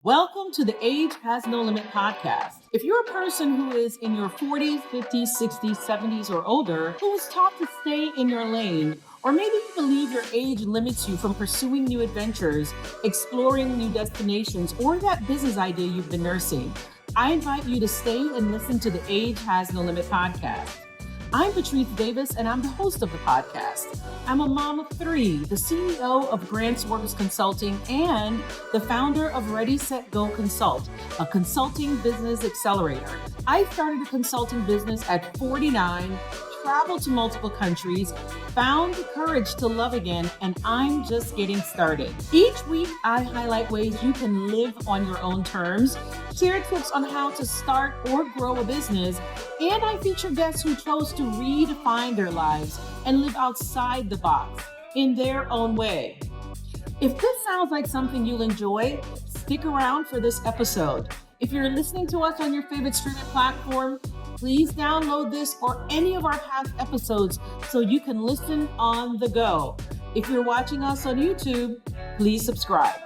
Welcome to the Age Has No Limit podcast. If you're a person who is in your 40s, 50s, 60s, 70s, or older, who was taught to stay in your lane, or maybe you believe your age limits you from pursuing new adventures, exploring new destinations, or that business idea you've been nursing, I invite you to stay and listen to the Age Has No Limit podcast. I'm Patrice Davis, and I'm the host of the podcast. I'm a mom of three, the CEO of Grants Works Consulting, and the founder of Ready, Set, Go Consult, a consulting business accelerator. I started a consulting business at 49, traveled to multiple countries, found the courage to love again, and I'm just getting started. Each week, I highlight ways you can live on your own terms, share tips on how to start or grow a business, and I feature guests who chose to redefine their lives and live outside the box in their own way. If this sounds like something you'll enjoy, stick around for this episode. If you're listening to us on your favorite streaming platform, please download this or any of our past episodes so you can listen on the go. If you're watching us on YouTube, please subscribe.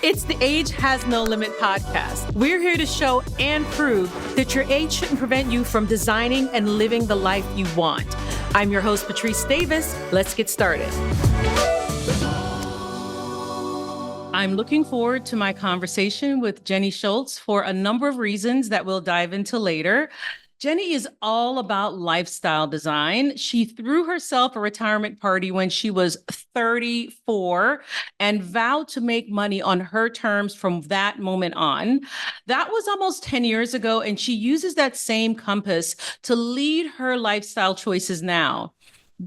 It's the Age Has No Limit podcast. We're here to show and prove that your age shouldn't prevent you from designing and living the life you want. I'm your host, Patrice Davis. Let's get started. I'm looking forward to my conversation with Jenni Schulz for a number of reasons that we'll dive into later. Jenni is all about lifestyle design. She threw herself a retirement party when she was 34 and vowed to make money on her terms from that moment on. That was almost 10 years ago, and she uses that same compass to lead her lifestyle choices now.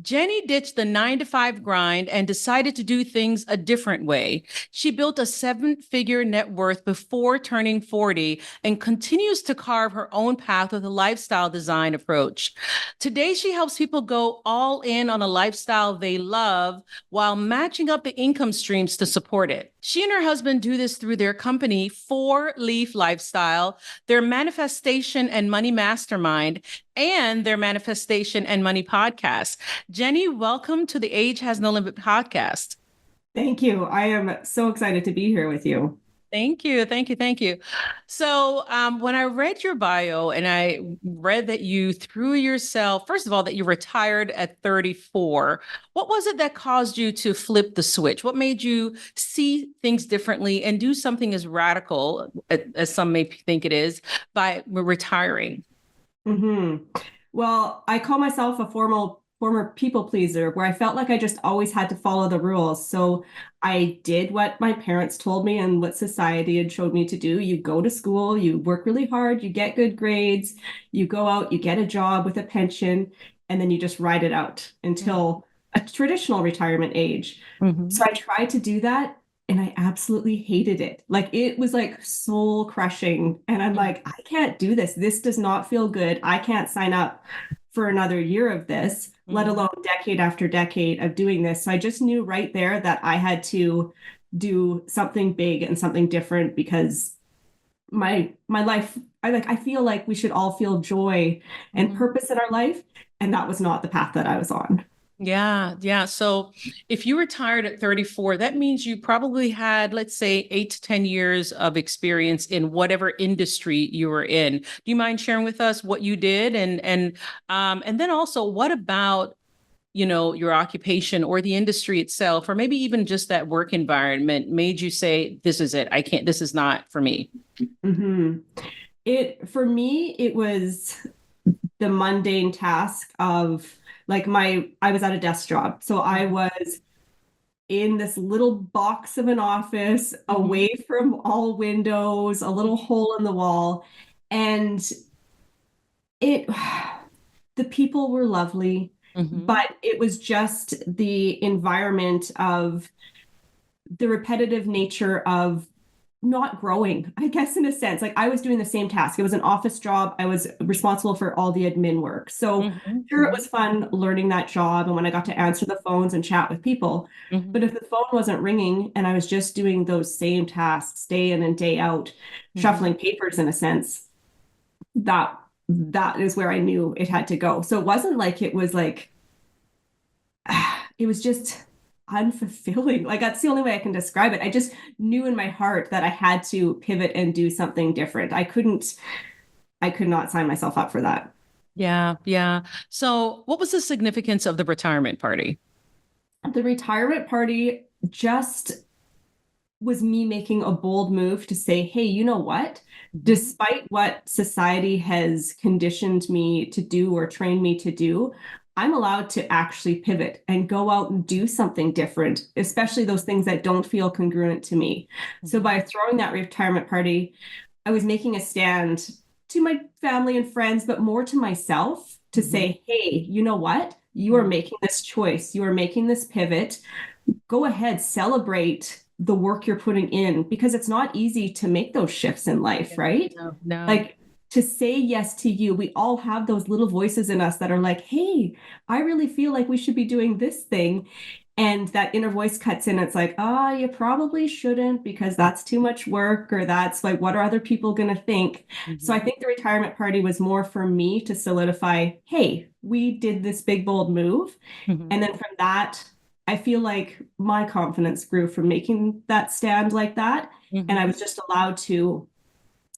Jenni ditched the 9-to-5 grind and decided to do things a different way. She built a 7-figure net worth before turning 40 and continues to carve her own path with a lifestyle design approach. Today, she helps people go all in on a lifestyle they love while matching up the income streams to support it. She and her husband do this through their company, 4 Leaf Lifestyle, their Manifestation and Money Mastermind, and their Manifestation and Money podcast. Jenni, welcome to the Age Has No Limit podcast. Thank you. I am so excited to be here with you. Thank you. So when I read your bio and I read that you threw yourself, first of all, that you retired at 34, what was it that caused you to flip the switch? What made you see things differently and do something as radical, as some may think it is, by retiring? Well, I call myself a former people pleaser, where I felt like I just always had to follow the rules. So I did what my parents told me and what society had showed me to do. You go to school, you work really hard, you get good grades, you go out, you get a job with a pension, and then you just ride it out until a traditional retirement age. So I tried to do that, and I absolutely hated it. Like, it was like soul crushing. And I'm like, I can't do this. This does not feel good. I can't sign up for another year of this, let alone decade after decade of doing this. So I just knew right there that I had to do something big and something different, because my life, I feel like we should all feel joy and purpose in our life. And that was not the path that I was on. Yeah. So if you retired at 34, that means you probably had, let's say, 8 to 10 years of experience in whatever industry you were in. Do you mind sharing with us what you did? And then also, what about, your occupation or the industry itself, or maybe even just that work environment made you say, this is it, this is not for me? For me, it was the mundane task of, like, I was at a desk job. So I was in this little box of an office, away from all windows, a little hole in the wall. And the people were lovely, but it was just the environment of the repetitive nature of not growing, I guess, in a sense. Like, I was doing the same task. It was an office job. I was responsible for all the admin work. So sure, it was fun learning that job. And when I got to answer the phones and chat with people, but if the phone wasn't ringing and I was just doing those same tasks day in and day out, shuffling papers in a sense, that is where I knew it had to go. So it wasn't like it was like, it was just, unfulfilling. Like that's the only way I can describe it. I just knew in my heart that I had to pivot and do something different. I could not sign myself up for that. Yeah. Yeah. So what was the significance of the retirement party? The retirement party just was me making a bold move to say, hey, you know what? Despite what society has conditioned me to do or trained me to do, I'm allowed to actually pivot and go out and do something different, especially those things that don't feel congruent to me. So by throwing that retirement party, I was making a stand to my family and friends, but more to myself to say, hey, you know what? You are making this choice. You are making this pivot. Go ahead, celebrate the work you're putting in because it's not easy to make those shifts in life, right? No. Like to say yes to you, we all have those little voices in us that are like, hey, I really feel like we should be doing this thing. And that inner voice cuts in. It's like, you probably shouldn't because that's too much work, or that's like, what are other people going to think? So I think the retirement party was more for me to solidify, hey, we did this big, bold move. And then from that, I feel like my confidence grew from making that stand like that. And I was just allowed to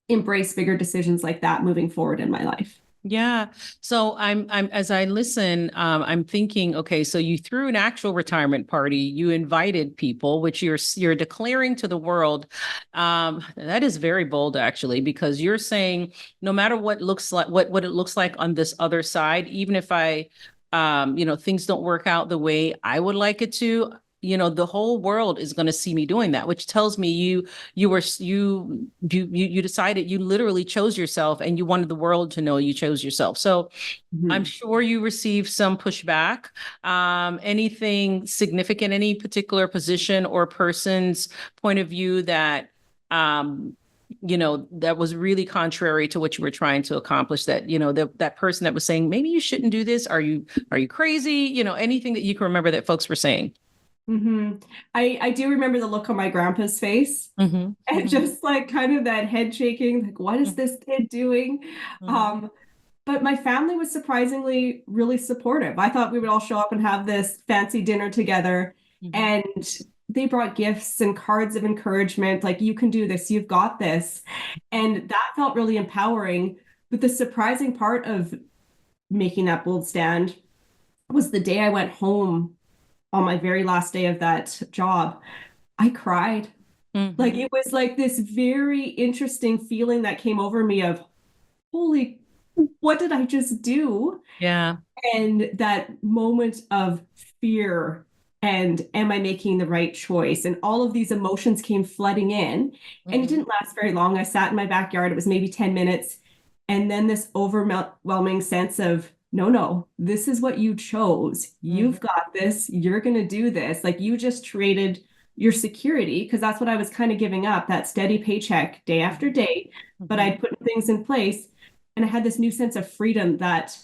embrace bigger decisions like that moving forward in my life. Yeah. So I'm as I listen, I'm thinking, okay, so you threw an actual retirement party, you invited people, which you're declaring to the world. That is very bold actually, because you're saying no matter what looks like what it looks like on this other side, even if things don't work out the way I would like it to, the whole world is going to see me doing that, which tells me you decided, you literally chose yourself and you wanted the world to know you chose yourself. So I'm sure you received some pushback. Anything significant, any particular position or person's point of view that that was really contrary to what you were trying to accomplish, that that person that was saying maybe you shouldn't do this, are you crazy, anything that you can remember that folks were saying? I do remember the look on my grandpa's face and just like kind of that head shaking, like, what is this kid doing? But my family was surprisingly really supportive. I thought we would all show up and have this fancy dinner together. And they brought gifts and cards of encouragement, like, you can do this, you've got this. And that felt really empowering. But the surprising part of making that bold stand was the day I went home on my very last day of that job. I cried. Like it was like this very interesting feeling that came over me of, holy, what did I just do? Yeah. And that moment of fear and am I making the right choice? And all of these emotions came flooding in. And it didn't last very long. I sat in my backyard. It was maybe 10 minutes. And then this overwhelming sense of, no, this is what you chose. You've got this. You're going to do this. Like you just traded your security, because that's what I was kind of giving up, that steady paycheck day after day. But I'd put things in place. And I had this new sense of freedom that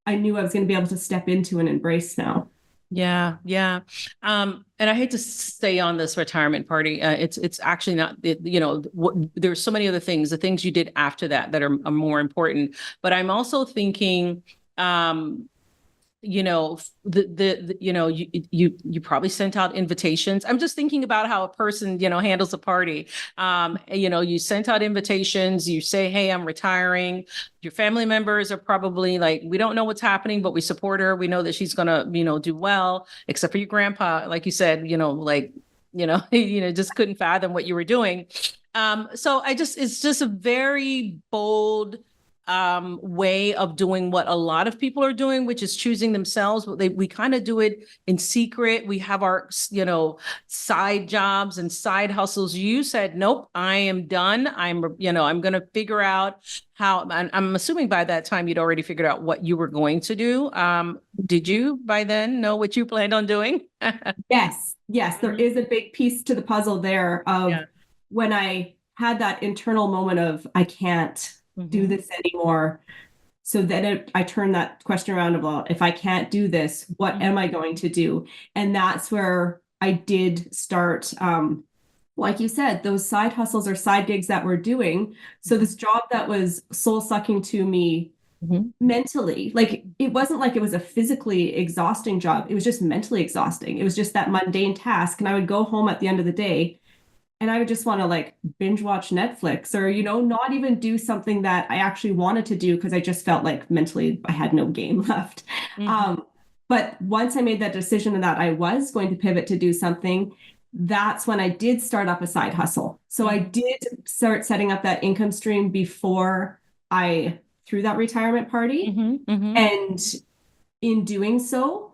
I knew I was going to be able to step into and embrace now. Yeah. Yeah. And I hate to stay on this retirement party. It's actually not, there's so many other things, the things you did after that are more important. But I'm also thinking, you probably sent out invitations. I'm just thinking about how a person, handles a party. You sent out invitations, you say, hey, I'm retiring. Your family members are probably like, we don't know what's happening, but we support her. We know that she's going to, do well, except for your grandpa. Like you said, just couldn't fathom what you were doing. So it's just a very bold way of doing what a lot of people are doing, which is choosing themselves. We kind of do it in secret. We have our, side jobs and side hustles. You said, nope, I am done. I'm going to figure out how, I'm assuming by that time you'd already figured out what you were going to do. Did you by then know what you planned on doing? Yes. There is a big piece to the puzzle there of when I had that internal moment of, I can't do this anymore. So then I turned that question around about, if I can't do this, what am I going to do? And that's where I did start, like you said, those side hustles or side gigs that we're doing. So this job that was soul sucking to me mentally. Like it wasn't like it was a physically exhausting job. It was just mentally exhausting. It was just that mundane task. And I would go home at the end of the day and I would just want to like binge watch Netflix or, not even do something that I actually wanted to do because I just felt like mentally I had no game left. But once I made that decision that I was going to pivot to do something, that's when I did start up a side hustle. So I did start setting up that income stream before I threw that retirement party. And in doing so,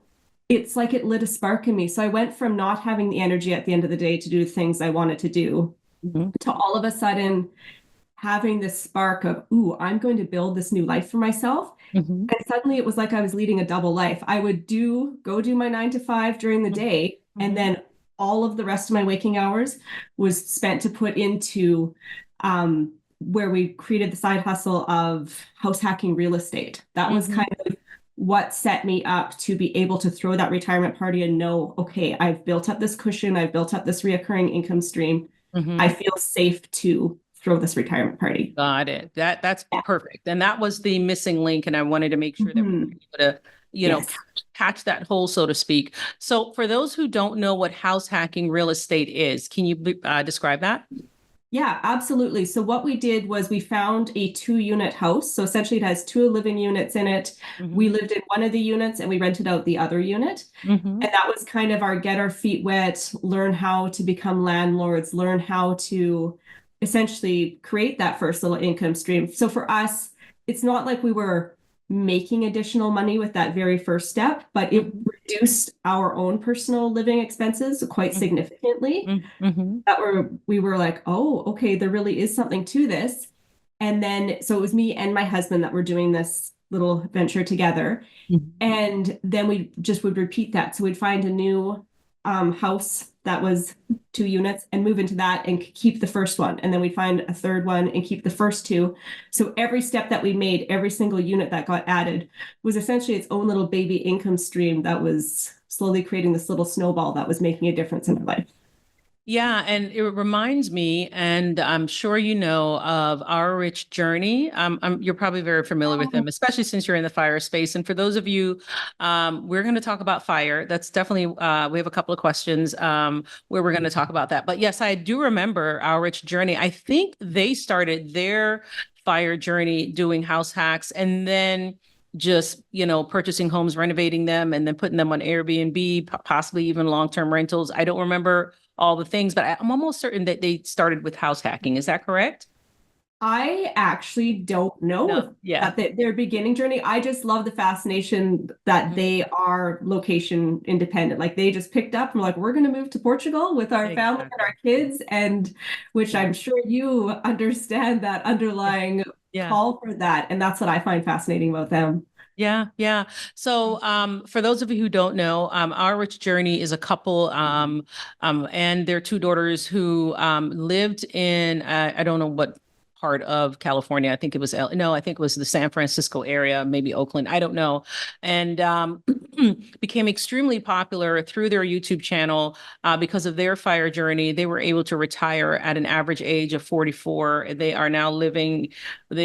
it's like it lit a spark in me. So I went from not having the energy at the end of the day to do things I wanted to do to all of a sudden having this spark of, ooh, I'm going to build this new life for myself. And suddenly it was like I was leading a double life. I would go do my 9 to 5 during the day. And then all of the rest of my waking hours was spent to put into where we created the side hustle of house hacking real estate. That was kind of what set me up to be able to throw that retirement party and know, okay, I've built up this cushion, I've built up this reoccurring income stream. I feel safe to throw this retirement party. Got it. That's perfect. And that was the missing link. And I wanted to make sure that we were able to, catch that hole, so to speak. So for those who don't know what house hacking real estate is, can you describe that? Yeah, absolutely. So what we did was we found a 2-unit house. So essentially it has 2 living units in it. We lived in one of the units and we rented out the other unit. And that was kind of our get our feet wet, learn how to become landlords, learn how to essentially create that first little income stream. So for us, it's not like we were making additional money with that very first step, but it reduced our own personal living expenses quite significantly. We were like, oh, okay, there really is something to this. And then, so it was me and my husband that were doing this little venture together. And then we just would repeat that. So we'd find a new house that was 2 units and move into that and keep the first one. And then we'd find a third one and keep the first 2. So every step that we made, every single unit that got added was essentially its own little baby income stream that was slowly creating this little snowball that was making a difference in our life. Yeah, and it reminds me, and I'm sure you know of Our Rich Journey. You're probably very familiar with them, especially since you're in the fire space. And for those of you, we're going to talk about fire. That's definitely, we have a couple of questions where we're going to talk about that. But yes, I do remember Our Rich Journey. I think they started their fire journey doing house hacks and then just, purchasing homes, renovating them, and then putting them on Airbnb, possibly even long-term rentals. I don't remember all the things, but I'm almost certain that they started with house hacking. Is that correct? I actually don't know their beginning journey. I just love the fascination that they are location independent. Like they just picked up and were like, we're going to move to Portugal with our family and our kids. And which I'm sure you understand that underlying call for that. And that's what I find fascinating about them. Yeah. So, for those of you who don't know, Our Rich Journey is a couple, and their 2 daughters who, lived in, I don't know what part of California. I think it was, I think it was the San Francisco area, maybe Oakland. I don't know. And, became extremely popular through their YouTube channel, because of their fire journey. They were able to retire at an average age of 44. They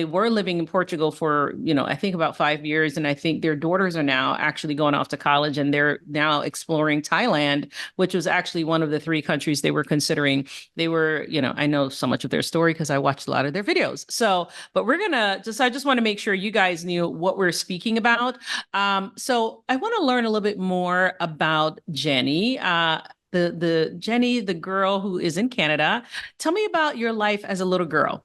were living in Portugal for, I think about 5 years. And I think their daughters are now actually going off to college and they're now exploring Thailand, which was actually one of the 3 countries they were considering. They were, I know so much of their story because I watched a lot of their videos. So, but I just want to make sure you guys knew what we're speaking about. So I want to learn a little bit more about Jenni. The Jenni, the girl who is in Canada. Tell me about your life as a little girl.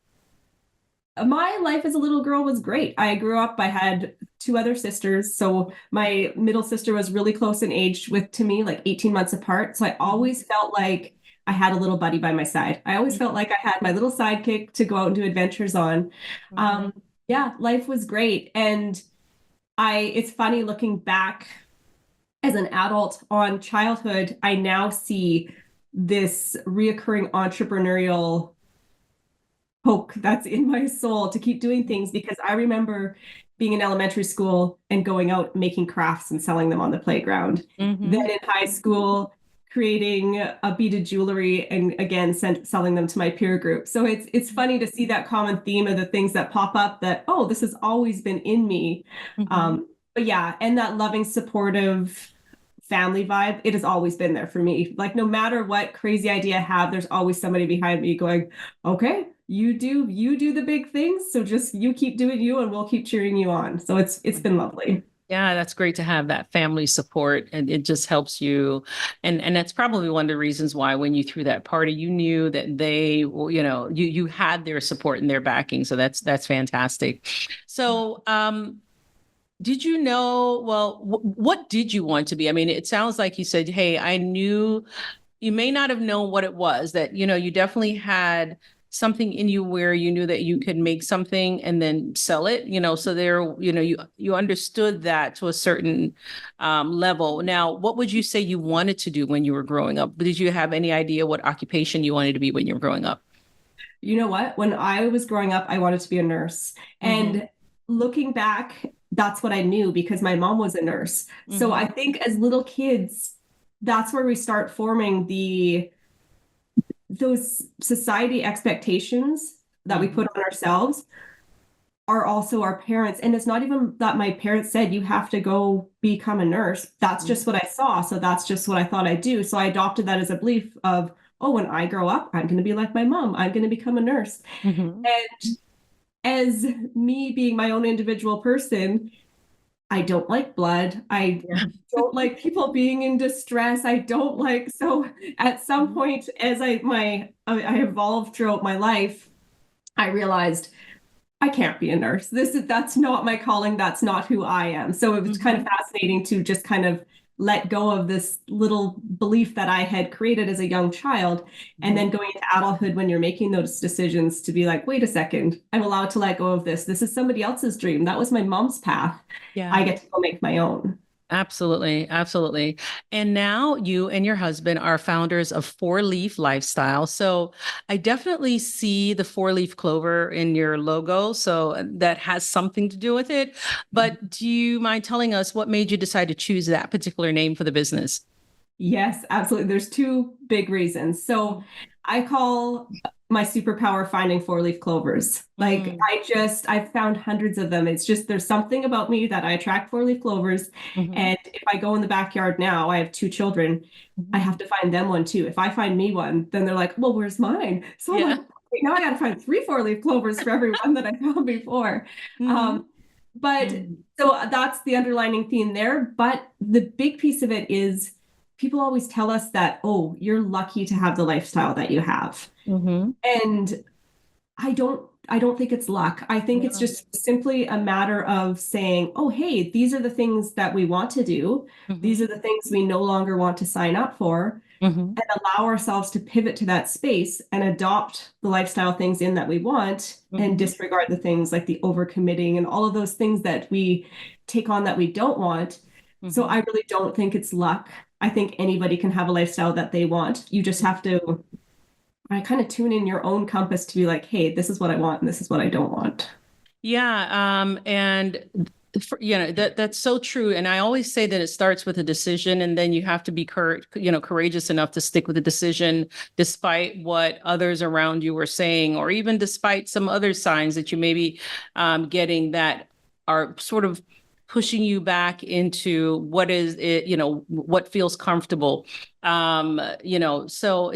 My life as a little girl was great. I grew up, I had 2 other sisters. So my middle sister was really close in age to me, like 18 months apart. So I always felt like I had a little buddy by my side. I always felt like I had my little sidekick to go out and do adventures on. Yeah, life was great. And it's funny looking back as an adult on childhood, I now see this reoccurring entrepreneurial poke that's in my soul to keep doing things because I remember being in elementary school and going out making crafts and selling them on the playground. Then in high school, creating a beaded jewelry and again selling them to my peer group. So it's funny to see that common theme of the things that pop up that, oh, this has always been in me. Mm-hmm. But yeah, and that loving, supportive family vibe, it has always been there for me. Like no matter what crazy idea I have, there's always somebody behind me going, okay, you do the big things. So just you keep doing you and we'll keep cheering you on. So it's been lovely. Yeah, that's great to have that family support, and it just helps you. And that's probably one of the reasons why when you threw that party, you knew that they, you had their support and their backing. So that's fantastic. So, did you know, well, what did you want to be? I mean, it sounds like you said, hey, I knew. You may not have known what it was, that, you definitely had something in you where you knew that you could make something and then sell it, so there, you understood that to a certain level. Now, what would you say you wanted to do when you were growing up? Did you have any idea what occupation you wanted to be when you were growing up? You know what? When I was growing up, I wanted to be a nurse. Mm-hmm. And looking back, that's what I knew because my mom was a nurse. So Mm-hmm. I think as little kids, that's where we start forming those society expectations that we put on ourselves are also our parents. And it's not even that my parents said, you have to go become a nurse. That's just what I saw. So that's just what I thought I'd do. So I adopted that as a belief of, oh, when I grow up, I'm going to be like my mom. I'm going to become a nurse. Mm-hmm. And as me being my own individual person, I don't like blood. I Yeah. don't like people being in distress. I don't like, so at some point as I evolved throughout my life, I realized I can't be a nurse. That's not my calling. That's not who I am. So it was kind of Mm-hmm. fascinating to just kind of let go of this little belief that I had created as a young child. And then going into adulthood when you're making those decisions to be like, wait a second, I'm allowed to let go of this. This is somebody else's dream. That was my mom's path. I Yeah. get to go make my own. Absolutely. Absolutely. And now you and your husband are founders of Four Leaf Lifestyle. So I definitely see the four leaf clover in your logo. So that has something to do with it. But do you mind telling us what made you decide to choose that particular name for the business? Yes, absolutely. There's two big reasons. So I call my superpower finding four-leaf clovers. Like Mm, I've found hundreds of them. It's just there's something about me that I attract four-leaf clovers. mhm, And if I go in the backyard now, I have two children. I mhm. have to find them one too. If I find me one, then they're like, well, where's mine? So I'm like, Yeah. wait, now I got to find three four-leaf clovers for every one that I found before. Mhm, Um, but mm, so that's the underlining theme there. But the big piece of it is people always tell us that, oh, you're lucky to have the lifestyle that you have. mhm. And I don't think it's luck. I think it's Yeah. just simply a matter of saying, oh, hey, these are the things that we want to do. These Mhm, are the things we no longer want to sign up for, mhm, and allow ourselves to pivot to that space and adopt the lifestyle things in that we want and mhm, disregard the things like the overcommitting and all of those things that we take on that we don't want. So I mhm. really don't think it's luck. I think anybody can have a lifestyle that they want. You just have to I kind of tune in your own compass to be like, hey, this is what I want and this is what I don't want. Yeah, and that's so true. And I always say that it starts with a decision, and then you have to be courageous enough to stick with the decision, despite what others around you are saying, or even despite some other signs that you may be getting that are sort of pushing you back into what is it, what feels comfortable. So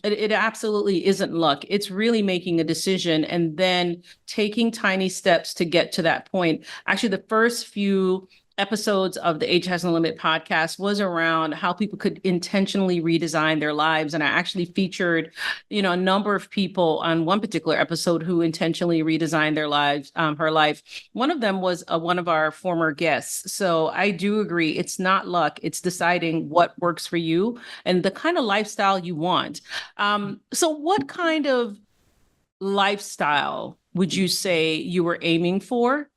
it absolutely isn't luck. It's really making a decision and then taking tiny steps to get to that point. Actually, the first few episodes of the Age Has No Limit podcast was around how people could intentionally redesign their lives. And I actually featured, a number of people on one particular episode who intentionally redesigned their lives, her life. One of them was one of our former guests. So I do agree. It's not luck. It's deciding what works for you and the kind of lifestyle you want. So what kind of lifestyle would you say you were aiming for?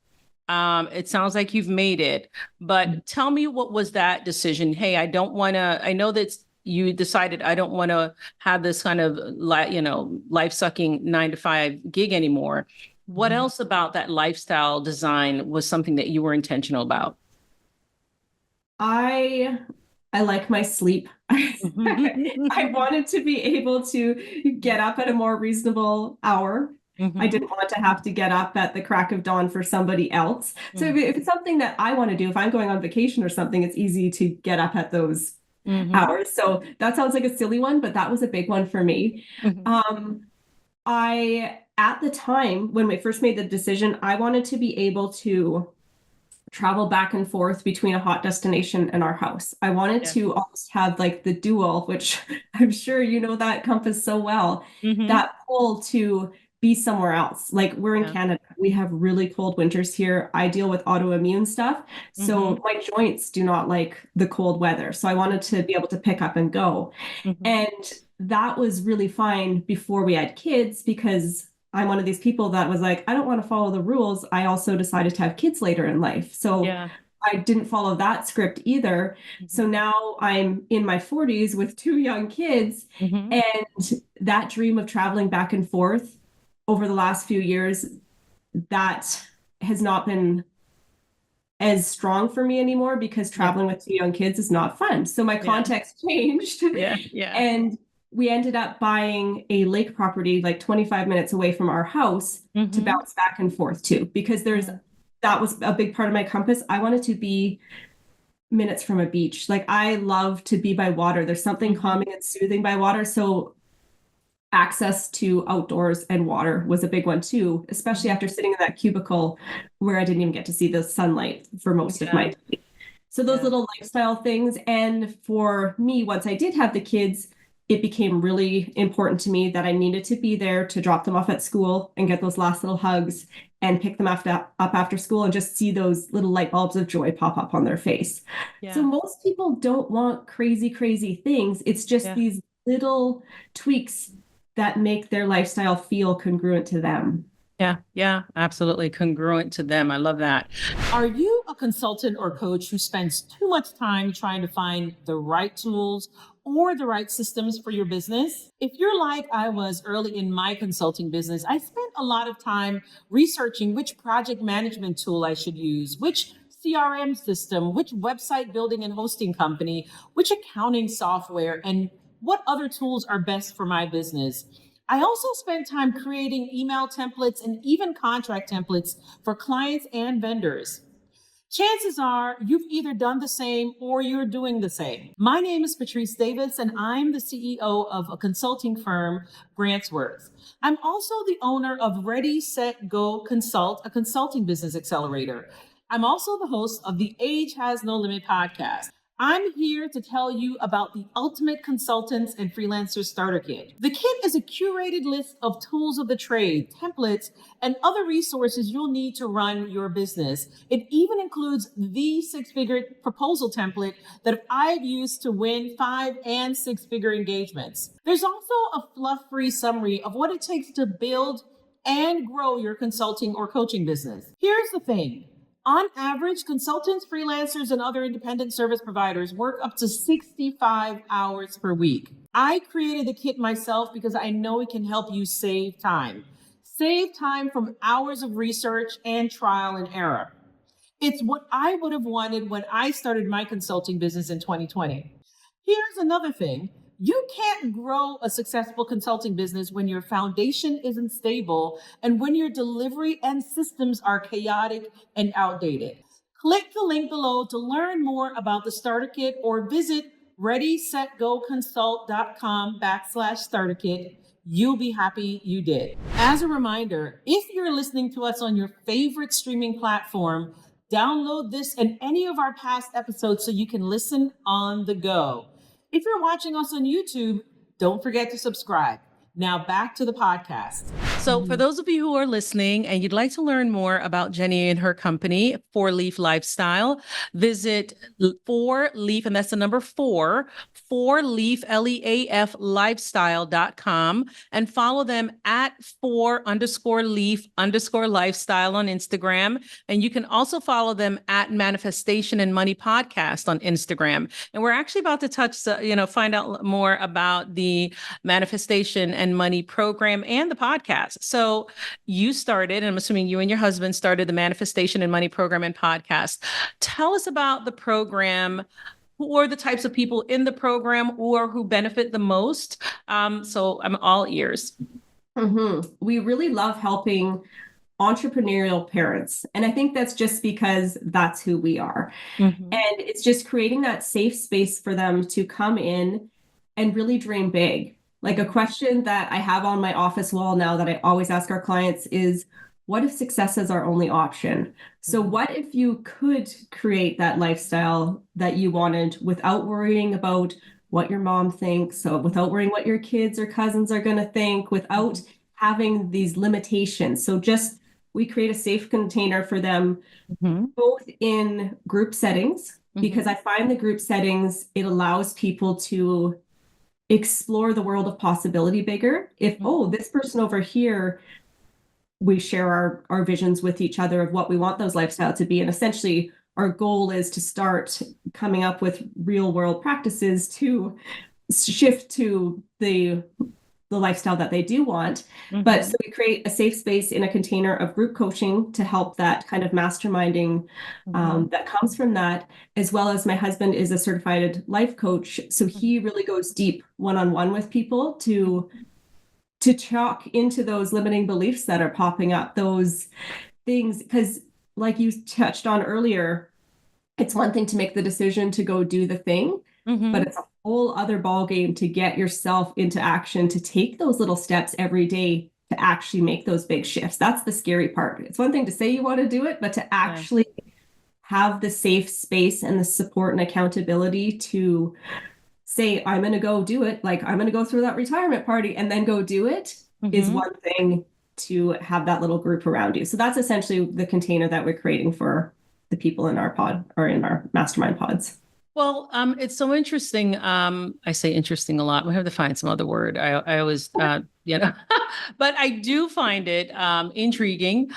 It sounds like you've made it, but tell me, what was that decision? Hey, I don't want to, I know that you decided I don't want to have this kind of life sucking 9 to 5 gig anymore. What else about that lifestyle design was something that you were intentional about? I I like my sleep. I wanted to be able to get up at a more reasonable hour. I didn't want to have to get up at the crack of dawn for somebody else. So if it's something that I want to do, if I'm going on vacation or something, it's easy to get up at those hours. So that sounds like a silly one, but that was a big one for me. At the time when we first made the decision, I wanted to be able to travel back and forth between a hot destination and our house. I wanted to almost have like the dual, which I'm sure you know that compass so well, that pull to be somewhere else. Like we're in Canada, we have really cold winters here. I deal with autoimmune stuff. So my joints do not like the cold weather. So I wanted to be able to pick up and go. And that was really fine before we had kids because I'm one of these people that was like, I don't want to follow the rules. I also decided to have kids later in life. So I didn't follow that script either. So now I'm in my 40s with 2 young kids. And that dream of traveling back and forth over the last few years, that has not been as strong for me anymore because traveling with 2 young kids is not fun. So my context changed. And we ended up buying a lake property like 25 minutes away from our house to bounce back and forth to, because that was a big part of my compass. I wanted to be minutes from a beach. Like I love to be by water. There's something calming and soothing by water. So access to outdoors and water was a big one too, especially after sitting in that cubicle where I didn't even get to see the sunlight for most of my day. So those little lifestyle things. And for me, once I did have the kids, it became really important to me that I needed to be there to drop them off at school and get those last little hugs and pick them up after school and just see those little light bulbs of joy pop up on their face. So most people don't want crazy, crazy things. It's just these little tweaks that make their lifestyle feel congruent to them. Yeah, absolutely. Congruent to them. I love that. Are you a consultant or coach who spends too much time trying to find the right tools or the right systems for your business? If you're like I was early in my consulting business, I spent a lot of time researching which project management tool I should use, which CRM system, which website building and hosting company, which accounting software, and what other tools are best for my business. I also spent time creating email templates and even contract templates for clients and vendors. Chances are you've either done the same or you're doing the same. My name is Patrice Davis, and I'm the CEO of a consulting firm, Grantsworth. I'm also the owner of Ready, Set, Go Consult, a consulting business accelerator. I'm also the host of the Age Has No Limit podcast. I'm here to tell you about the ultimate consultants and freelancer starter kit. The kit is a curated list of tools of the trade, templates, and other resources you'll need to run your business. It even includes the 6-figure proposal template that I've used to win 5 and 6-figure engagements. There's also a fluff-free summary of what it takes to build and grow your consulting or coaching business. Here's the thing. On average, consultants, freelancers, and other independent service providers work up to 65 hours per week. I created the kit myself because I know it can help you save time. Save time from hours of research and trial and error. It's what I would have wanted when I started my consulting business in 2020. Here's another thing. You can't grow a successful consulting business when your foundation isn't stable and when your delivery and systems are chaotic and outdated. Click the link below to learn more about the starter kit or visit readysetgoconsult.com/starter kit. You'll be happy you did. As a reminder, if you're listening to us on your favorite streaming platform, download this and any of our past episodes so you can listen on the go. If you're watching us on YouTube, don't forget to subscribe. Now back to the podcast. So for those of you who are listening and you'd like to learn more about Jenni and her company, 4Leaf Lifestyle, visit 4Leaf, and that's the number 4Leaf, LEAF lifestyle.com, and follow them at 4_leaf_lifestyle on Instagram. And you can also follow them at Manifestation and Money Podcast on Instagram. And we're actually about to find out more about the Manifestation and Money program and the podcast. So you started, and I'm assuming you and your husband started the Manifestation and Money program and podcast. Tell us about the program who are the types of people in the program or who benefit the most. So I'm all ears. We really love helping entrepreneurial parents. And I think that's just because that's who we are. Mm-hmm. And it's just creating that safe space for them to come in and really dream big. Like a question that I have on my office wall now that I always ask our clients is, what if success is our only option? So what if you could create that lifestyle that you wanted without worrying about what your mom thinks, so without worrying what your kids or cousins are going to think, without having these limitations. So just we create a safe container for them, both in group settings, because I find the group settings, it allows people to explore the world of possibility bigger. If, oh, this person over here, we share our visions with each other of what we want those lifestyles to be. And essentially, our goal is to start coming up with real world practices to shift to the lifestyle that they do want. But so we create a safe space in a container of group coaching to help that kind of masterminding that comes from that, as well as my husband is a certified life coach. So he really goes deep one-on-one with people to chalk into those limiting beliefs that are popping up, those things, because like you touched on earlier, it's one thing to make the decision to go do the thing, but it's a whole other ball game to get yourself into action, to take those little steps every day to actually make those big shifts. That's the scary part. It's one thing to say you want to do it, but to actually have the safe space and the support and accountability to say, I'm going to go do it. Like, I'm going to go through that retirement party and then go do it is one thing, to have that little group around you. So that's essentially the container that we're creating for the people in our pod or in our mastermind pods. Well, it's so interesting. I say interesting a lot. We have to find some other word. I always, but I do find it intriguing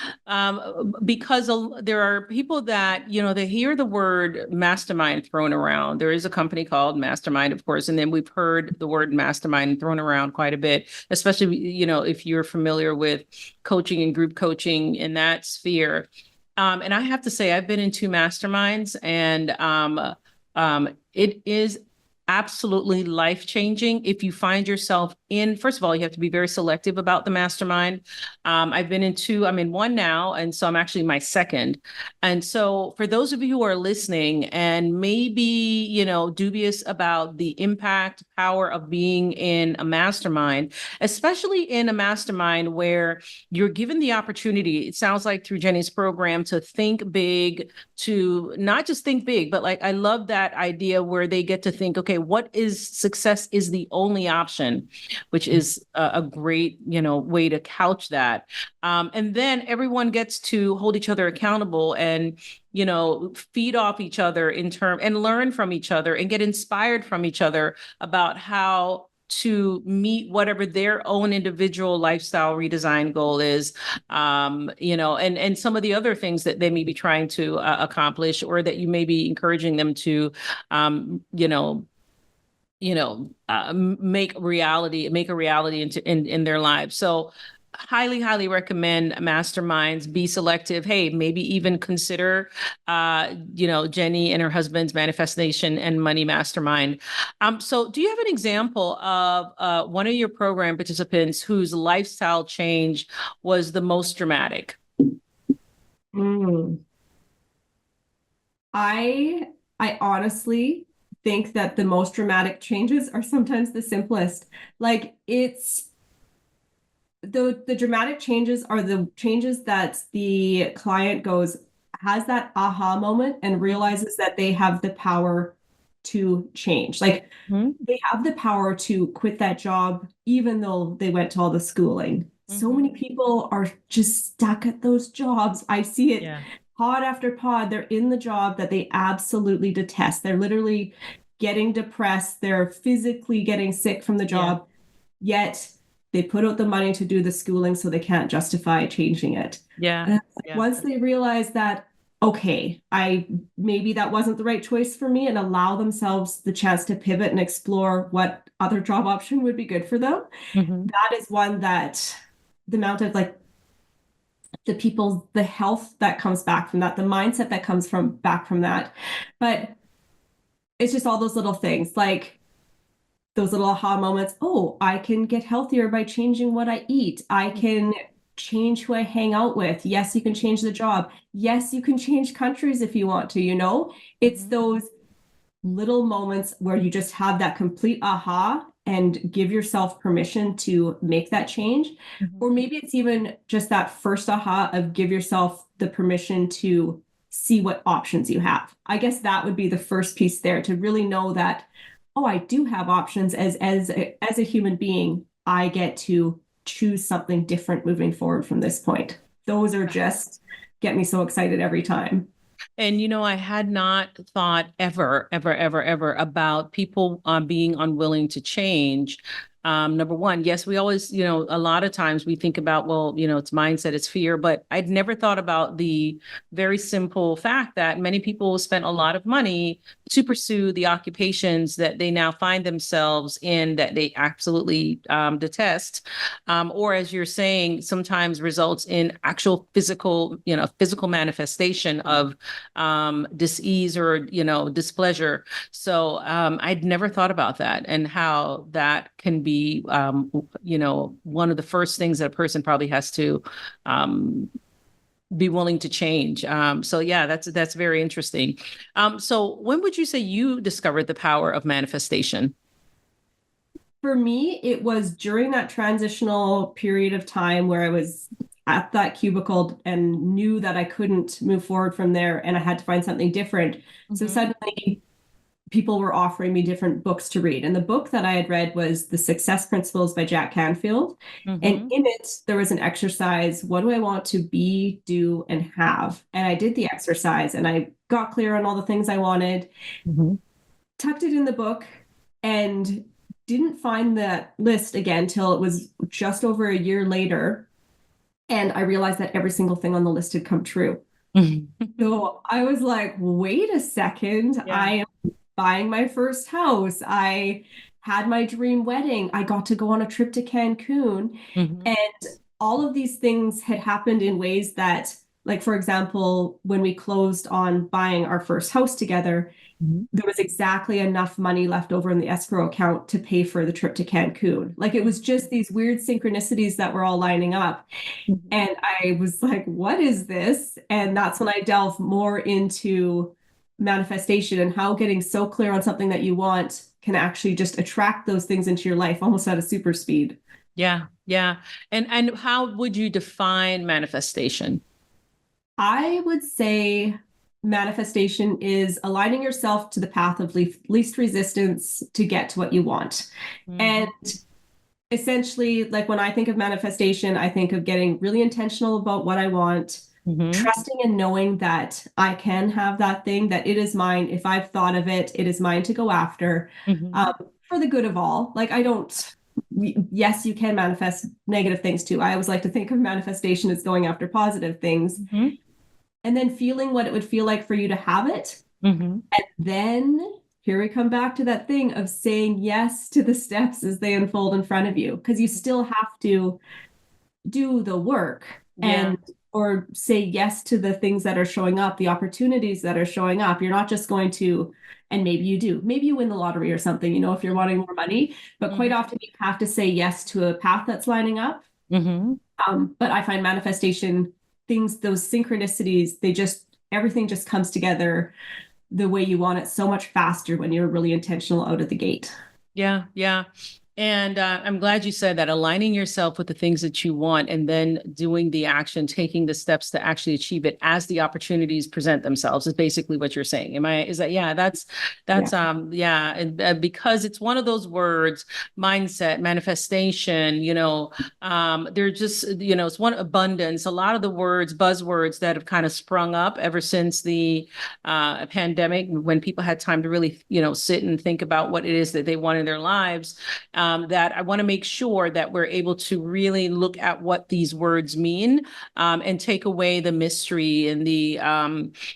because there are people that, they hear the word mastermind thrown around. There is a company called Mastermind, of course, and then we've heard the word mastermind thrown around quite a bit, especially, if you're familiar with coaching and group coaching in that sphere. And I have to say, I've been in 2 masterminds, and it is absolutely life-changing if you find yourself in. First of all, you have to be very selective about the mastermind. I've been in 2, I'm in 1 now, and so I'm actually my second. And so for those of you who are listening and maybe, dubious about the impact, power of being in a mastermind, especially in a mastermind where you're given the opportunity, it sounds like through Jenni's program, to think big, to not just think big, but like, I love that idea where they get to think, okay, what is success is the only option, which is a great, way to couch that. And then everyone gets to hold each other accountable and, feed off each other and learn from each other and get inspired from each other about how to meet whatever their own individual lifestyle redesign goal is, and some of the other things that they may be trying to accomplish, or that you may be encouraging them to, make a reality in their lives. So highly recommend masterminds. Be selective. Hey, maybe even consider Jenni and her husband's Manifestation and Money Mastermind. So do you have an example of one of your program participants whose lifestyle change was the most dramatic? I honestly think that the most dramatic changes are sometimes the simplest. Like, it's the dramatic changes are the changes that the client has that aha moment and realizes that they have the power to change. Like, they have the power to quit that job, even though they went to all the schooling. So many people are just stuck at those jobs. I see it pod after pod. They're in the job that they absolutely detest. They're literally getting depressed. They're physically getting sick from the job, yet they put out the money to do the schooling, so they can't justify changing it. Once they realize that, okay, maybe that wasn't the right choice for me, and allow themselves the chance to pivot and explore what other job option would be good for them. That is one that the amount of the health that comes back from that, the mindset that comes back from that. But it's just all those little things, like those little aha moments. Oh, I can get healthier by changing what I eat. I can change who I hang out with. Yes, you can change the job. Yes, you can change countries if you want to, It's those little moments where you just have that complete aha and give yourself permission to make that change. Or maybe it's even just that first aha of give yourself the permission to see what options you have. I guess that would be the first piece there, to really know that, oh, I do have options. As a human being, I get to choose something different moving forward from this point. Those are just get me so excited every time. And, I had not thought ever about people being unwilling to change. Number one, yes, we always, a lot of times we think about, well, it's mindset, it's fear, but I'd never thought about the very simple fact that many people spent a lot of money to pursue the occupations that they now find themselves in that they absolutely detest. Or as you're saying, sometimes results in actual physical manifestation of dis-ease or, displeasure. So I'd never thought about that and how that can be one of the first things that a person probably has to be willing to change. So yeah, that's very interesting. So when would you say you discovered the power of manifestation? For me, it was during that transitional period of time where I was at that cubicle and knew that I couldn't move forward from there and I had to find something different. So suddenly people were offering me different books to read. And the book that I had read was The Success Principles by Jack Canfield. And in it, there was an exercise. What do I want to be, do, and have? And I did the exercise and I got clear on all the things I wanted, tucked it in the book, and didn't find that list again till it was just over a year later. And I realized that every single thing on the list had come true. So I was like, wait a second, I am buying my first house. I had my dream wedding. I got to go on a trip to Cancun. And all of these things had happened in ways that, like, for example, when we closed on buying our first house together, there was exactly enough money left over in the escrow account to pay for the trip to Cancun. Like, it was just these weird synchronicities that were all lining up. And I was like, what is this? And that's when I delved more into manifestation and how getting so clear on something that you want can actually just attract those things into your life almost at a super speed. Yeah. Yeah. And how would you define manifestation? I would say manifestation is aligning yourself to the path of least resistance to get to what you want. And essentially, like, when I think of manifestation, I think of getting really intentional about what I want, trusting and knowing that I can have that thing, that it is mine. If I've thought of it, it is mine to go after, for the good of all. Like, yes, you can manifest negative things too. I always like to think of manifestation as going after positive things. And then feeling what it would feel like for you to have it. And then here we come back to that thing of saying yes to the steps as they unfold in front of you, because you still have to do the work or say yes to the things that are showing up, the opportunities that are showing up. You're not just going to, and maybe you do, maybe you win the lottery or something, if you're wanting more money, but quite often you have to say yes to a path that's lining up. But I find manifestation things, those synchronicities, everything just comes together the way you want it so much faster when you're really intentional out of the gate. Yeah. Yeah. And I'm glad you said that, aligning yourself with the things that you want and then doing the action, taking the steps to actually achieve it as the opportunities present themselves is basically what you're saying. And because it's one of those words, mindset, manifestation, they're just, it's one abundance. A lot of the words, buzzwords that have kind of sprung up ever since the pandemic, when people had time to really, sit and think about what it is that they want in their lives. That I want to make sure that we're able to really look at what these words mean, and take away the mystery and the,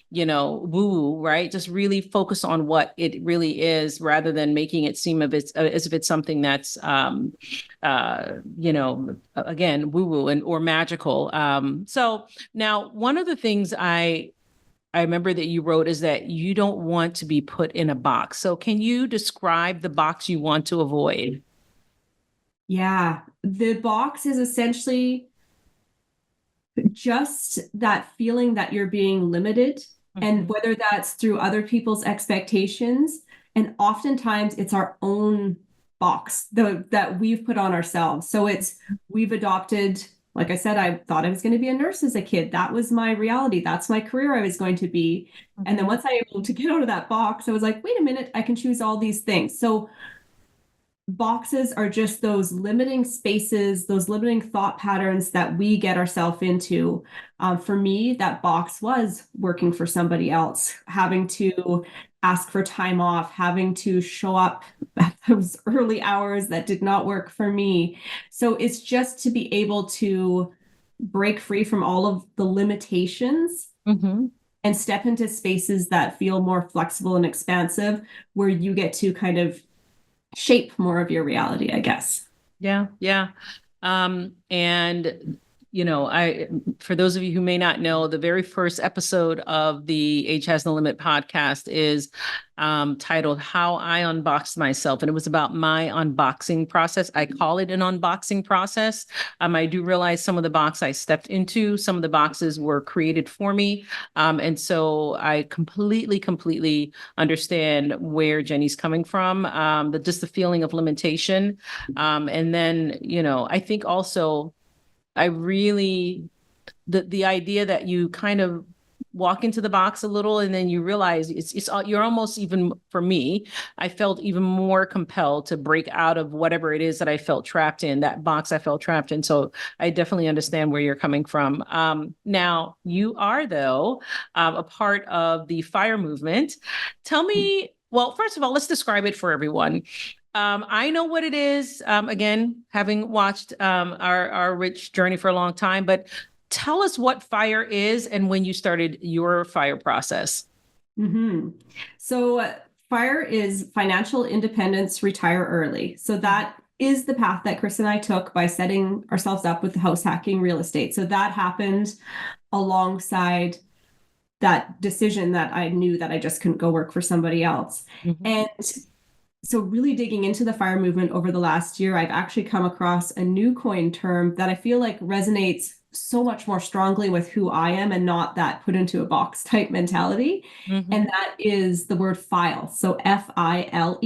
woo, right? Just really focus on what it really is rather than making it seem as if it's something that's, again, woo-woo or magical. So now one of the things I I remember that you wrote is that you don't want to be put in a box. So can you describe the box you want to avoid? Yeah, the box is essentially just that feeling that you're being limited, and whether that's through other people's expectations, and oftentimes it's our own box that we've put on ourselves. So we've adopted, like I said, I thought I was going to be a nurse as a kid. That was my reality. That's my career I was going to be. And then once I was able to get out of that box, I was like, wait a minute, I can choose all these things. So boxes are just those limiting spaces, those limiting thought patterns that we get ourselves into. For me, that box was working for somebody else, having to ask for time off, having to show up at those early hours that did not work for me. So it's just to be able to break free from all of the limitations and step into spaces that feel more flexible and expansive, where you get to kind of shape more of your reality, I guess. Yeah. Yeah. And for those of you who may not know, the very first episode of the Age Has No Limit podcast is titled How I Unboxed Myself. And it was about my unboxing process. I call it an unboxing process. I do realize some of the box I stepped into, some of the boxes were created for me. And so I completely understand where Jenni's coming from, just the feeling of limitation. And then, I think also I really, the idea that you kind of walk into the box a little and then you realize you're almost, even for me, I felt even more compelled to break out of whatever it is that I felt trapped in, that box I felt trapped in. So I definitely understand where you're coming from. Now you are, though, a part of the FIRE movement. Tell me, well, first of all, let's describe it for everyone. I know what it is, again, having watched our rich journey for a long time, but tell us what FIRE is and when you started your FIRE process. So FIRE is Financial Independence, Retire Early. So that is the path that Chris and I took by setting ourselves up with the house hacking real estate. So that happened alongside that decision that I knew that I just couldn't go work for somebody else. And so really digging into the FIRE movement over the last year, I've actually come across a new coin term that I feel like resonates so much more strongly with who I am and not that put into a box type mentality. And that is the word FILE. So FILE.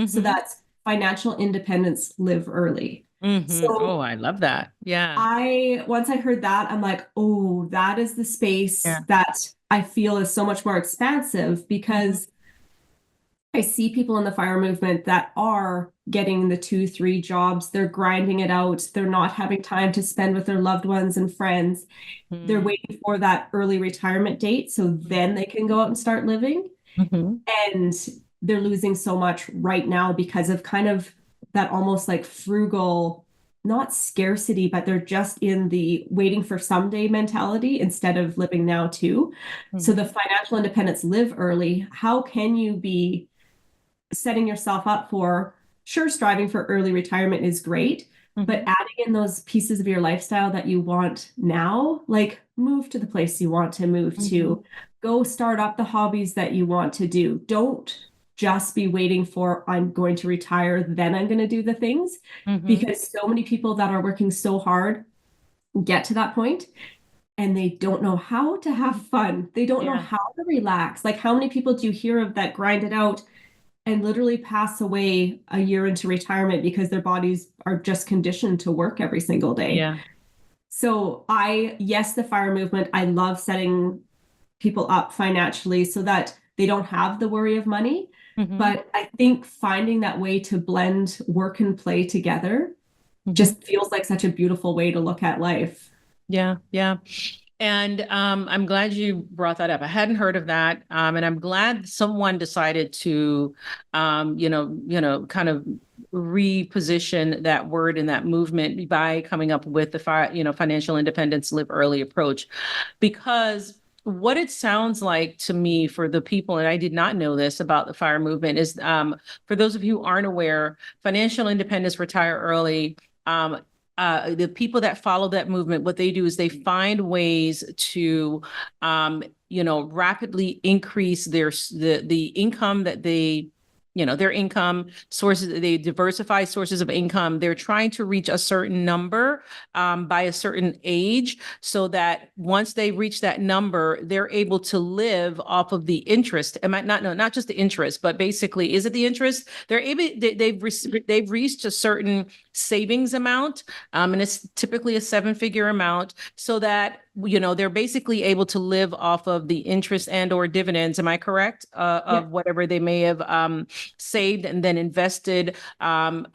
So that's financial independence, live early. So I love that. Yeah. Once I heard that, I'm like, oh, that is the space that I feel is so much more expansive, because I see people in the FIRE movement that are getting the 2-3 jobs. They're grinding it out. They're not having time to spend with their loved ones and friends. They're waiting for that early retirement date so then they can go out and start living. And they're losing so much right now because of kind of that almost like frugal, not scarcity, but they're just in the waiting for someday mentality instead of living now too. So the financial independence, live early. How can you be setting yourself up for, sure, striving for early retirement is great, but adding in those pieces of your lifestyle that you want now, like move to the place you want to move to, go start up the hobbies that you want to do. Don't just be waiting for, I'm going to retire, then I'm going to do the things, because so many people that are working so hard get to that point and they don't know how to have fun. They don't know how to relax. Like, how many people do you hear of that grind it out and literally pass away a year into retirement because their bodies are just conditioned to work every single day? So yes, the FIRE movement, I love setting people up financially so that they don't have the worry of money. But I think finding that way to blend work and play together just feels like such a beautiful way to look at life. Yeah. And I'm glad you brought that up. I hadn't heard of that. And I'm glad someone decided to, kind of reposition that word in that movement by coming up with the financial independence, live early approach. Because what it sounds like to me, for the people, and I did not know this about the FIRE movement, is for those of you who aren't aware, financial independence, retire early, the people that follow that movement, what they do is they find ways to, rapidly increase the income that they, their income sources. They diversify sources of income. They're trying to reach a certain number by a certain age, so that once they reach that number, they're able to live off of the interest. Not just the interest, but basically, is it the interest? They've reached a certain savings amount, and it's typically a 7-figure amount, so that they're basically able to live off of the interest and or dividends. Am I correct? Of whatever they may have saved and then invested. And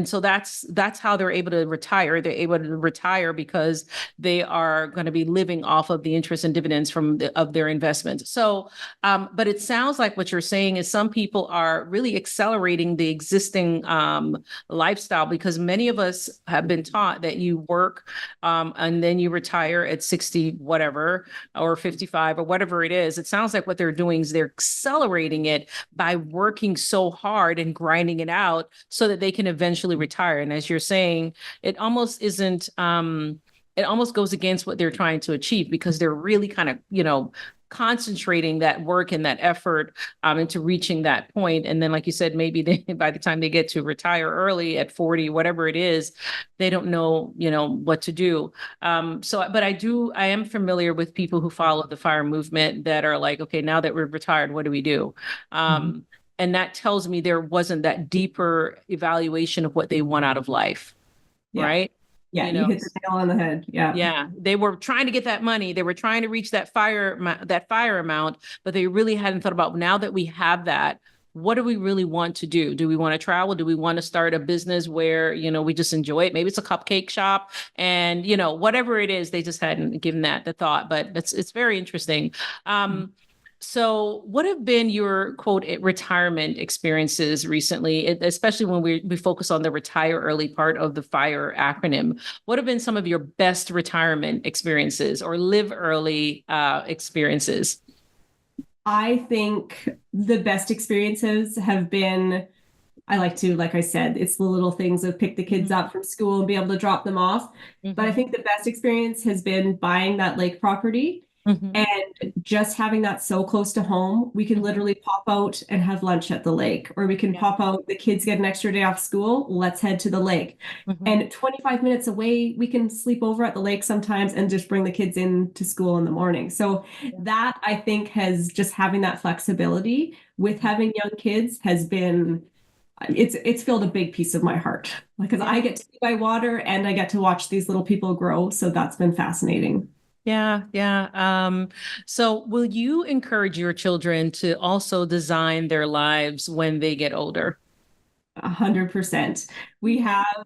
so that's how they're able to retire. They're able to retire because they are going to be living off of the interest and dividends of their investments. So, but it sounds like what you're saying is some people are really accelerating the existing lifestyle, because many of us have been taught that you work and then you retire at 60, whatever, or 55 or whatever it is. It sounds like what they're doing is they're accelerating it by working so hard and grinding it out so that they can eventually retire. And as you're saying, it almost isn't, it almost goes against what they're trying to achieve, because they're really kind of, concentrating that work and that effort into reaching that point. And then, like you said, maybe by the time they get to retire early at 40, whatever it is, they don't know, what to do. But I am familiar with people who follow the FIRE movement that are like, okay, now that we're retired, what do we do? And that tells me there wasn't that deeper evaluation of what they want out of life, right? Yeah, you hit the nail on the head. Yeah. Yeah. They were trying to get that money. They were trying to reach that FIRE amount, but they really hadn't thought about, now that we have that, what do we really want to do? Do we want to travel? Do we want to start a business where, we just enjoy it? Maybe it's a cupcake shop, and, whatever it is, they just hadn't given that the thought, but it's very interesting. So what have been your, quote, retirement experiences recently, especially when we focus on the retire early part of the FIRE acronym? What have been some of your best retirement experiences or live early experiences? I think the best experiences have been, like I said, it's the little things of pick the kids up from school and be able to drop them off. But I think the best experience has been buying that lake property. And just having that so close to home, we can literally pop out and have lunch at the lake, or we can pop out, the kids get an extra day off school, let's head to the lake. And 25 minutes away, we can sleep over at the lake sometimes and just bring the kids in to school in the morning. So that, I think, has just having that flexibility with having young kids has been, it's filled a big piece of my heart, because I get to be by water and I get to watch these little people grow. So that's been fascinating. Yeah. So will you encourage your children to also design their lives when they get older? 100%. We have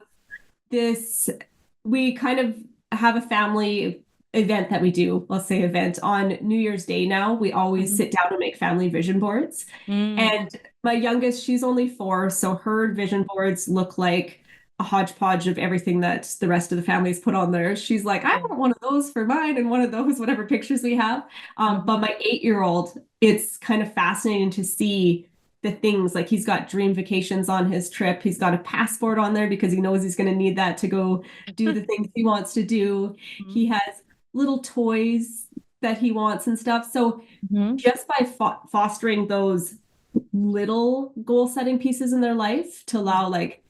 we kind of have a family event that we do, let's say event on New Year's Day now. We always sit down and make family vision boards. And my youngest, she's only 4, so her vision boards look like a hodgepodge of everything that the rest of the family's put on there. She's like, I want one of those for mine and one of those, whatever pictures we have. But my 8-year-old, it's kind of fascinating to see the things, like he's got dream vacations on his trip. He's got a passport on there because he knows he's going to need that to go do the things he wants to do. He has little toys that he wants and stuff. So just by fostering those little goal setting pieces in their life to allow, like,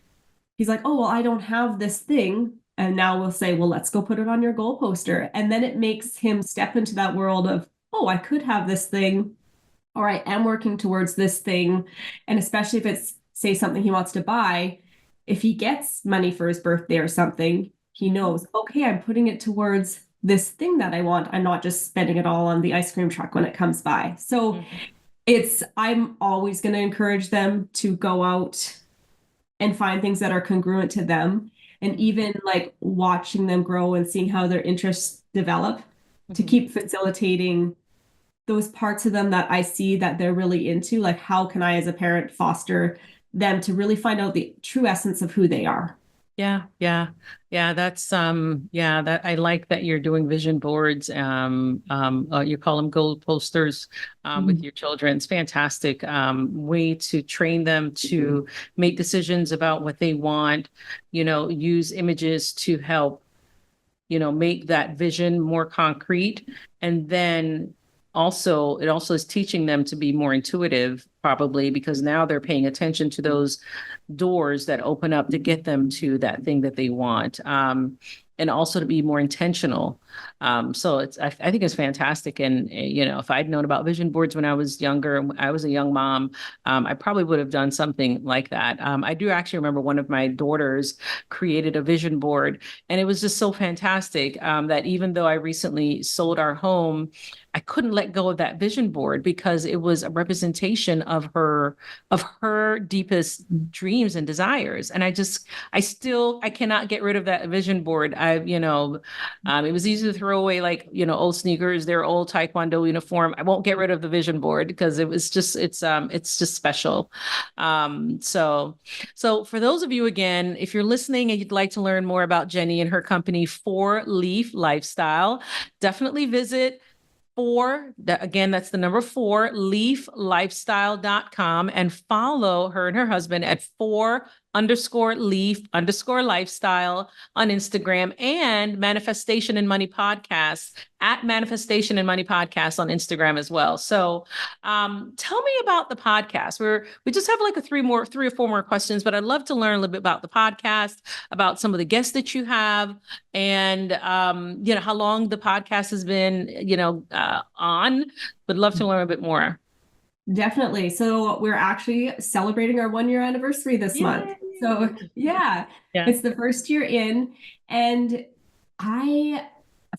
he's like, oh, well, I don't have this thing. And now we'll say, well, let's go put it on your goal poster. And then it makes him step into that world of, oh, I could have this thing, or I am working towards this thing. And especially if it's, say, something he wants to buy, if he gets money for his birthday or something, he knows, okay, I'm putting it towards this thing that I want. I'm not just spending it all on the ice cream truck when it comes by. So I'm always going to encourage them to go out and find things that are congruent to them. And even like watching them grow and seeing how their interests develop to keep facilitating those parts of them that I see that they're really into. Like, how can I, as a parent, foster them to really find out the true essence of who they are? Yeah. That's that I like that you're doing vision boards. You call them goal posters with your children. It's fantastic way to train them to make decisions about what they want. Use images to help make that vision more concrete. And then it also is teaching them to be more intuitive, probably because now they're paying attention to those doors that open up to get them to that thing that they want. And also to be more intentional. So I think it's fantastic. And, if I'd known about vision boards when I was younger, I was a young mom, I probably would have done something like that. I do actually remember one of my daughters created a vision board, and it was just so fantastic that even though I recently sold our home, I couldn't let go of that vision board because it was a representation of her deepest dreams and desires. And I cannot get rid of that vision board. It was easy to throw away old sneakers, their old Taekwondo uniform. I won't get rid of the vision board because it's just special. So for those of you, again, if you're listening and you'd like to learn more about Jenni and her company, 4-Leaf Lifestyle, definitely visit that's the number 4, leaflifestyle.com, and follow her and her husband at 4_leaf_lifestyle on Instagram, and Manifestation and Money Podcast at Manifestation and Money Podcast on Instagram as well. So tell me about the podcast. We just have like 3 or 4 more questions, but I'd love to learn a little bit about the podcast, about some of the guests that you have, and how long the podcast has been on. Would love to learn a bit more. Definitely. So we're actually celebrating our 1-year anniversary this month. So yeah, it's the first year in, and I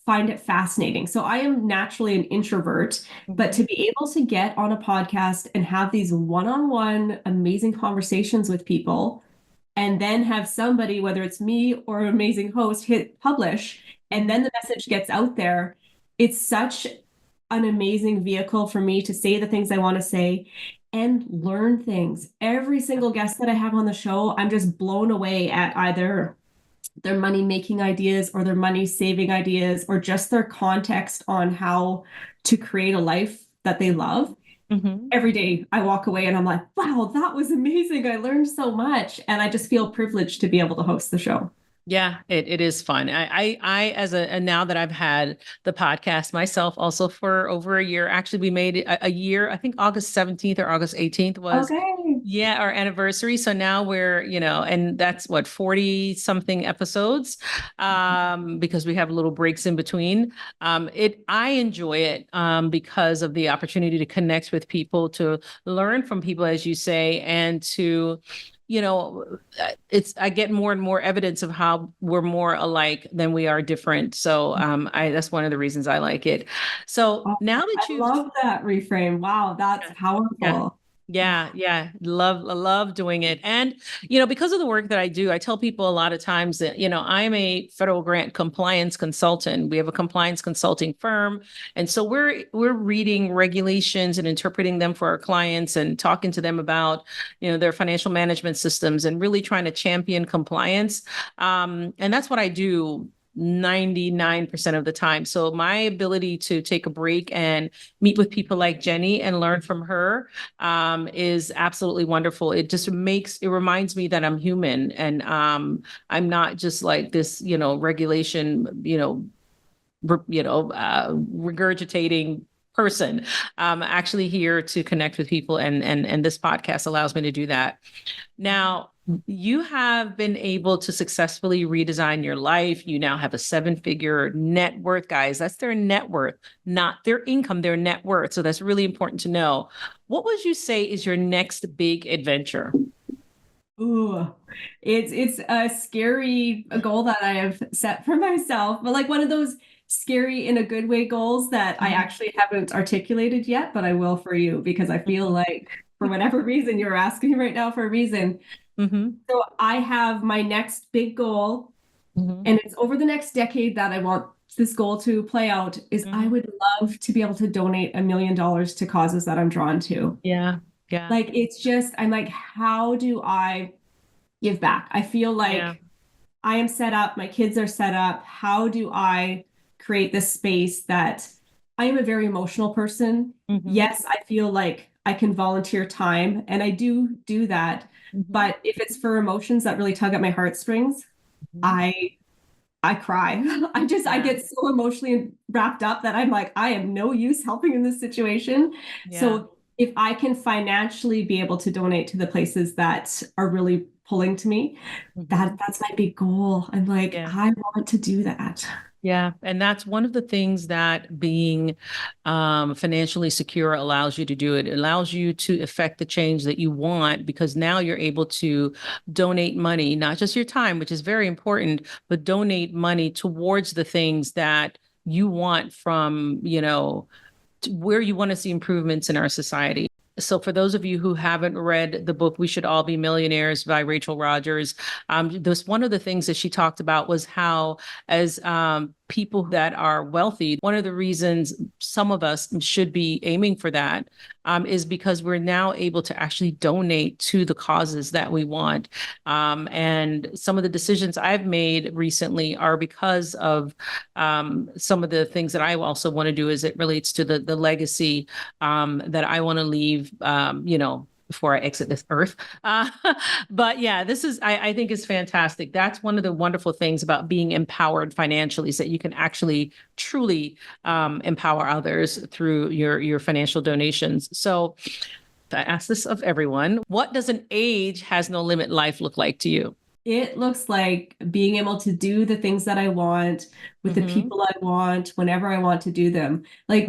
find it fascinating. So I am naturally an introvert, but to be able to get on a podcast and have these one-on-one amazing conversations with people, and then have somebody, whether it's me or an amazing host, hit publish, and then the message gets out there, it's such an amazing vehicle for me to say the things I want to say and learn things. Every single guest that I have on the show, I'm just blown away at either their money making ideas or their money saving ideas, or just their context on how to create a life that they love. Every day I walk away and I'm like, wow, that was amazing. I learned so much. And I just feel privileged to be able to host the show. Yeah, it is fun. And now that I've had the podcast myself also for over a year, actually we made a year, I think August 17th or August 18th was our anniversary. So now we're, and that's 40 something episodes, because we have little breaks in between. I enjoy it because of the opportunity to connect with people, to learn from people, as you say, and to I get more and more evidence of how we're more alike than we are different. So that's one of the reasons I like it. So now that you love that reframe. Wow, that's powerful. Yeah. Love doing it. And, because of the work that I do, I tell people a lot of times that, I'm a federal grant compliance consultant. We have a compliance consulting firm. And so we're reading regulations and interpreting them for our clients and talking to them about, their financial management systems and really trying to champion compliance. And that's what I do 99% of the time. So my ability to take a break and meet with people like Jenni and learn from her is absolutely wonderful. It reminds me that I'm human, and I'm not just like this, regulation, regurgitating person. I'm actually here to connect with people, and this podcast allows me to do that. Now, you have been able to successfully redesign your life. You now have a 7-figure net worth, guys. That's their net worth, not their income, their net worth. So that's really important to know. What would you say is your next big adventure? Ooh, it's a scary goal that I have set for myself, but like one of those scary in a good way goals that I actually haven't articulated yet, but I will for you, because I feel like for whatever reason you're asking right now for a reason. So I have my next big goal, and it's over the next decade that I want this goal to play out, is I would love to be able to donate $1 million to causes that I'm drawn to. Yeah. Like, it's just, I'm like, how do I give back? I feel like I am set up, my kids are set up. How do I create this space that I am a very emotional person? Mm-hmm. Yes, I feel like I can volunteer time, and I do that. Mm-hmm. But if it's for emotions that really tug at my heartstrings, Mm-hmm. I cry. I get so emotionally wrapped up that I'm like, I am no use helping in this situation. Yeah. So if I can financially be able to donate to the places that are really pulling to me, that's my big goal. I'm like, Yeah. I want to do that. Yeah. And that's one of the things that being financially secure allows you to do. It allows you to affect the change that you want, because now you're able to donate money, not just your time, which is very important, but donate money towards the things that you want from, where you want to see improvements in our society. So for those of you who haven't read the book, We Should All Be Millionaires by Rachel Rodgers, this one of the things that she talked about was how, as people that are wealthy, one of the reasons some of us should be aiming for that is because we're now able to actually donate to the causes that we want. And some of the decisions I've made recently are because of some of the things that I also want to do as it relates to the legacy that I want to leave, before I exit this earth. But yeah, this is, I think is fantastic. That's one of the wonderful things about being empowered financially, is that you can actually truly empower others through your financial donations. So I ask this of everyone: what does an age has no limit life look like to you? It looks like being able to do the things that I want with the people I want, whenever I want to do them. Like,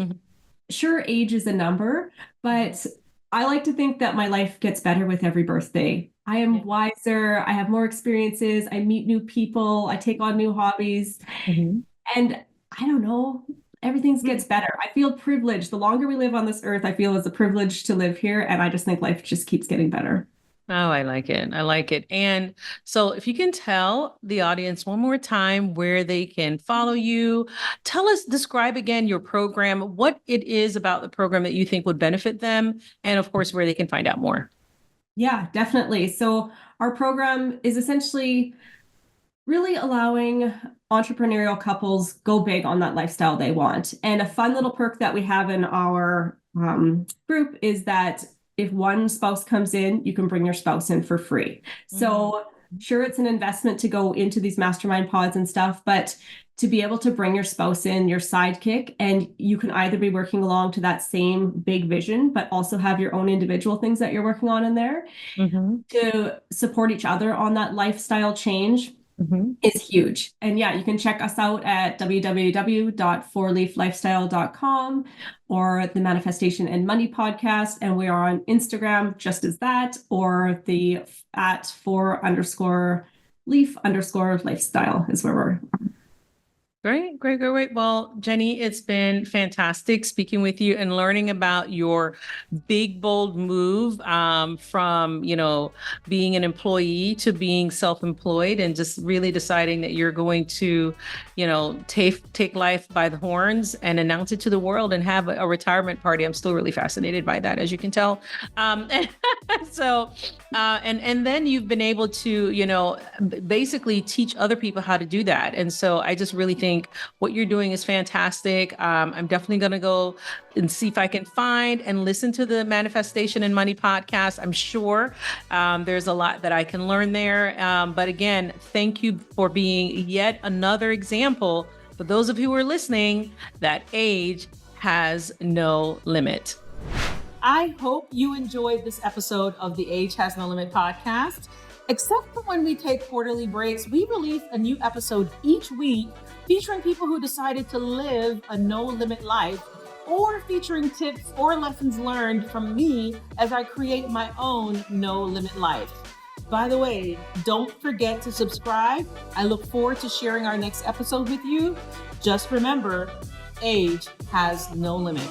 sure, age is a number, but I like to think that my life gets better with every birthday. I am wiser, I have more experiences, I meet new people, I take on new hobbies, and I don't know, everything gets better. I feel privileged. The longer we live on this earth, I feel it's a privilege to live here, and I just think life just keeps getting better. Oh, I like it. I like it. And so if you can tell the audience one more time where they can follow you, describe again your program, what it is about the program that you think would benefit them, and of course, where they can find out more. Yeah, definitely. So our program is essentially really allowing entrepreneurial couples go big on that lifestyle they want. And a fun little perk that we have in our group is that if one spouse comes in, you can bring your spouse in for free. So sure, it's an investment to go into these mastermind pods and stuff, but to be able to bring your spouse in, your sidekick, and you can either be working along to that same big vision, but also have your own individual things that you're working on in there to support each other on that lifestyle change. Is huge. And yeah, you can check us out at www.fourleaflifestyle.com or the Manifestation and Money podcast. And we are on Instagram just as that, or the at @4_leaf_lifestyle is where we're. Great. Well, Jenni, it's been fantastic speaking with you and learning about your big, bold move from, being an employee to being self-employed, and just really deciding that you're going to, take life by the horns and announce it to the world and have a retirement party. I'm still really fascinated by that, as you can tell. So, and then you've been able to, basically teach other people how to do that. And so I just really think what you're doing is fantastic. I'm definitely going to go and see if I can find and listen to the Manifestation and Money podcast. I'm sure there's a lot that I can learn there. But again, thank you for being yet another example for those of you who are listening that age has no limit. I hope you enjoyed this episode of the Age Has No Limit podcast. Except for when we take quarterly breaks, we release a new episode each week featuring people who decided to live a no-limit life, or featuring tips or lessons learned from me as I create my own no-limit life. By the way, don't forget to subscribe. I look forward to sharing our next episode with you. Just remember, age has no limit.